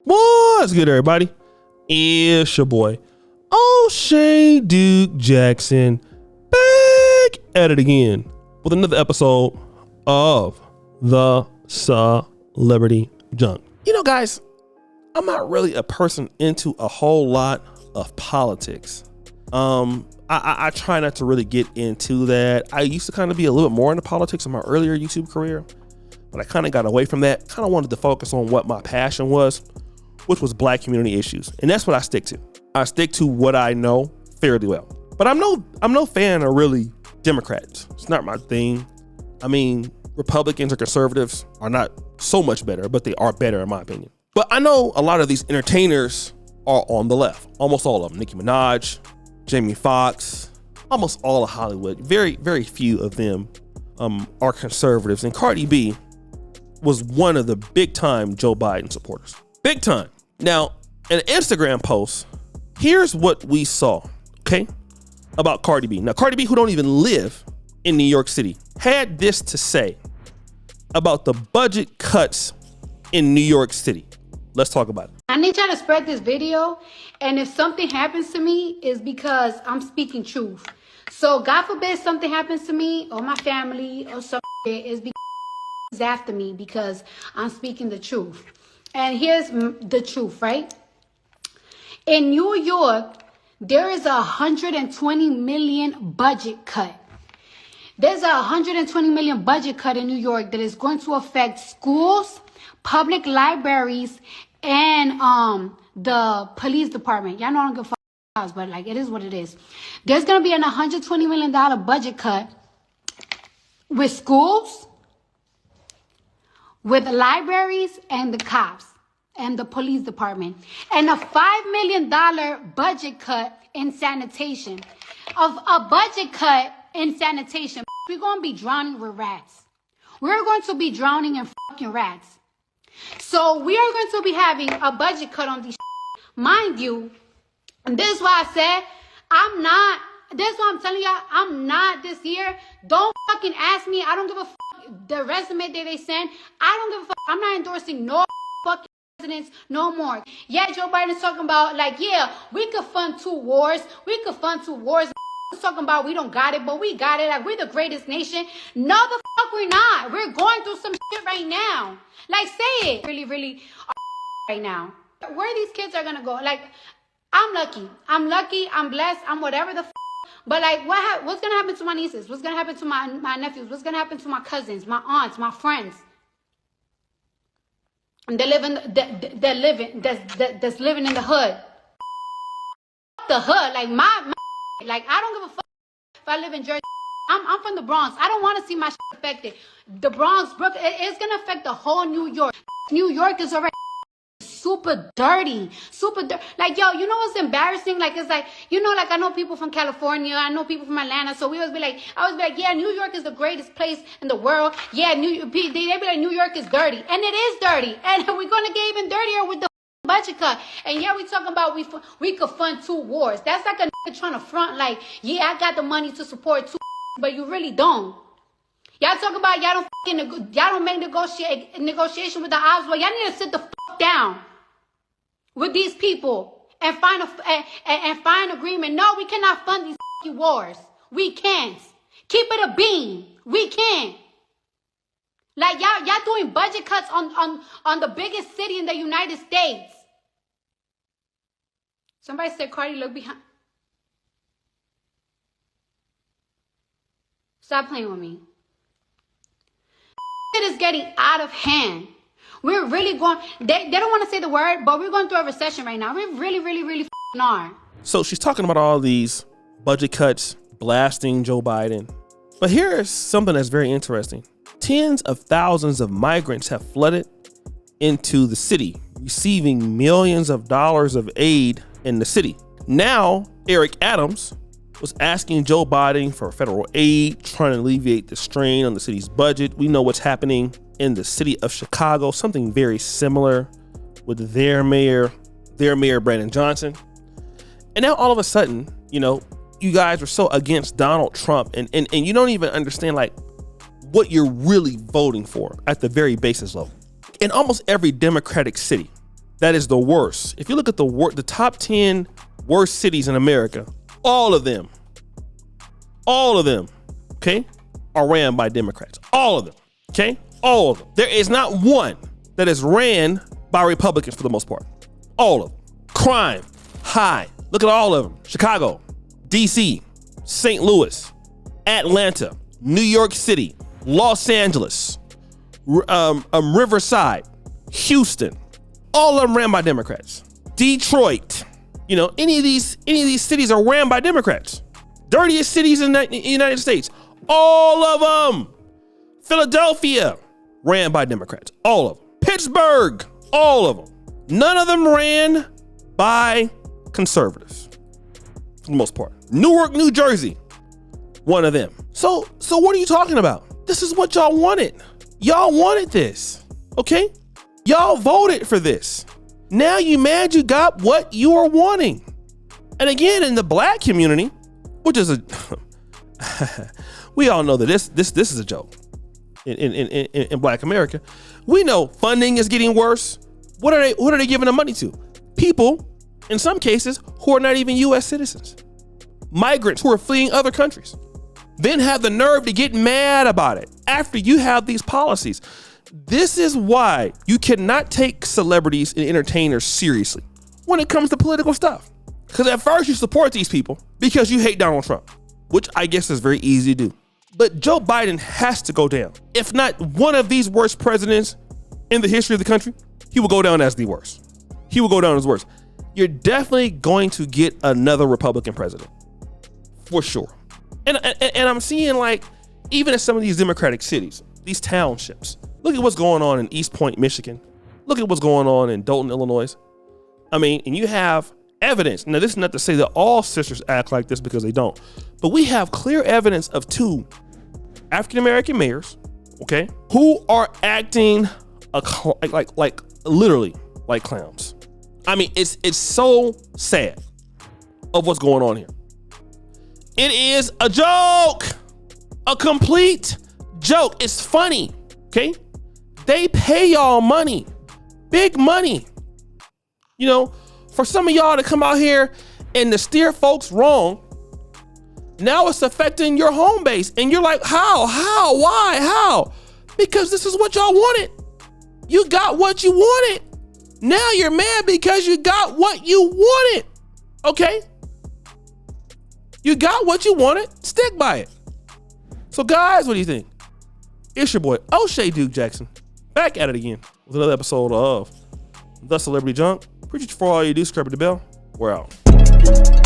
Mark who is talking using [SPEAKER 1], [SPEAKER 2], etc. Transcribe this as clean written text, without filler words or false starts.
[SPEAKER 1] What's good, everybody? It's your boy, O'Shea Duke Jackson, back at it again with another episode of the Celebrity Junk. You know, guys, I'm not really a person into a whole lot of politics. I try not to really get into that. I used to kind of be a little bit more into politics in my earlier YouTube career, but I kind of got away from that. Kind of wanted to focus on what my passion was, which was Black community issues. And that's what I stick to. I stick to what I know fairly well. But I'm no fan of really Democrats. It's not my thing. I mean, Republicans or conservatives are not so much better, but they are better in my opinion. But I know a lot of these entertainers are on the left. Almost all of them. Nicki Minaj, Jamie Foxx, almost all of Hollywood. Very, very few of them are conservatives. And Cardi B was one of the big time Joe Biden supporters. Big time. Now, in an Instagram post, here's what we saw, okay, about Cardi B. Now, Cardi B, who don't even live in New York City, had this to say about the budget cuts in New York City. Let's talk about it.
[SPEAKER 2] I need y'all to spread this video, and if something happens to me, it's because I'm speaking truth. So God forbid something happens to me or my family or something, it's because after me because I'm speaking the truth. And here's the truth, right? In New York, there is a 120 million budget cut. There's a 120 million budget cut in New York that is going to affect schools, public libraries, and the police department. Y'all know I don't give a fuck, but like it is what it is. There's gonna be an $120 million budget cut with schools, with the libraries, and the cops and the police department, and a $5 million budget cut in sanitation. Of a budget cut in sanitation, we're gonna be drowning with rats. We're going to be drowning in fucking rats. So we are going to be having a budget cut on these mind you. And this is why I said this is what I'm telling y'all, I'm not this year. Don't fucking ask me. I don't give a fuck the resume that they send. I don't give a fuck. I'm not endorsing no fucking presidents no more. Yeah, Joe Biden's talking about like, yeah, we could fund two wars. We could fund two wars. Talking about we don't got it, but we got it. Like we're the greatest nation. No, the fuck we're not. We're going through some shit right now. Like say it. Really right now. Where these kids are gonna go? Like I'm lucky. I'm blessed. I'm whatever the fuck. But like what's gonna happen to my nieces? What's gonna happen to my nephews? What's gonna happen to my cousins, my aunts, my friends? And that's living in the hood. The hood, like my like I don't give a fuck if I live in Jersey. I'm from the Bronx. I don't want to see my shit affected. The Bronx, Brooklyn, it's gonna affect the whole New York. New York is already super dirty. Like yo, you know what's embarrassing? Like it's like, you know, like I know people from California, I know people from Atlanta, so I always be like, yeah, New York is the greatest place in the world. Yeah, they be like New York is dirty, and it is dirty, and we're gonna get even dirtier with the budget cut. And yeah, we talking about we could fund two wars. That's like a nigga trying to front like, yeah, I got the money to support two, but you really don't. Y'all talk about y'all don't make negotiation with the odds. Well, y'all need to sit the fuck down with these people and find agreement. No, we cannot fund these wars. We can't. Keep it a bean. We can't. Like y'all doing budget cuts on the biggest city in the United States. Somebody said, Cardi, look behind. Stop playing with me. It is getting out of hand. We're really going, they don't want to say the word, but we're going through a recession right now. We really are.
[SPEAKER 1] So she's talking about all these budget cuts, blasting Joe Biden. But here's something that's very interesting. Tens of thousands of migrants have flooded into the city, receiving millions of dollars of aid in the city. Now, Eric Adams was asking Joe Biden for federal aid, trying to alleviate the strain on the city's budget. We know what's happening in the city of Chicago, something very similar with their mayor Brandon Johnson. And now all of a sudden, you know, you guys are so against Donald Trump and you don't even understand like what you're really voting for at the very basis level. In almost every Democratic city, that is the worst. If you look at the top 10 worst cities in America, all of them, okay, are ran by Democrats. All of them, okay? All of them. There is not one that is ran by Republicans for the most part. All of them. Crime, high. Look at all of them. Chicago, DC, St. Louis, Atlanta, New York City, Los Angeles, Riverside, Houston. All of them ran by Democrats. Detroit, any of these cities are ran by Democrats. Dirtiest cities in the United States, all of them. Philadelphia, ran by Democrats, all of them. Pittsburgh, all of them. None of them ran by conservatives, for the most part. Newark, New Jersey, one of them. So what are you talking about? This is what y'all wanted. Y'all wanted this, okay? Y'all voted for this. Now you mad you got what you are wanting. And again, in the black community, which is we all know that this is a joke. In black America, we know funding is getting worse. What are they giving the money to? People, in some cases, who are not even U.S. citizens. Migrants who are fleeing other countries. Then have the nerve to get mad about it after you have these policies. This is why you cannot take celebrities and entertainers seriously when it comes to political stuff. Because at first you support these people because you hate Donald Trump, which I guess is very easy to do. But Joe Biden has to go down. If not one of these worst presidents in the history of the country, he will go down as the worst. He will go down as worst. You're definitely going to get another Republican president, for sure. And I'm seeing, like, even in some of these Democratic cities, these townships, look at what's going on in East Point, Michigan. Look at what's going on in Dalton, Illinois. I mean, and you have evidence. Now, this is not to say that all sisters act like this, because they don't. But we have clear evidence of 2 African-American mayors, okay, who are acting like literally like clowns. I mean, it's so sad of what's going on here. It is a joke, a complete joke. It's funny, okay? They pay y'all money, big money, for some of y'all to come out here and to steer folks wrong. Now it's affecting your home base. And you're like, how, why, how? Because this is what y'all wanted. You got what you wanted. Now you're mad because you got what you wanted. Okay? You got what you wanted. Stick by it. So guys, what do you think? It's your boy, O'Shea Duke Jackson, back at it again with another episode of The Celebrity Junk. Appreciate you for all you do. Subscribe to the bell. We're out.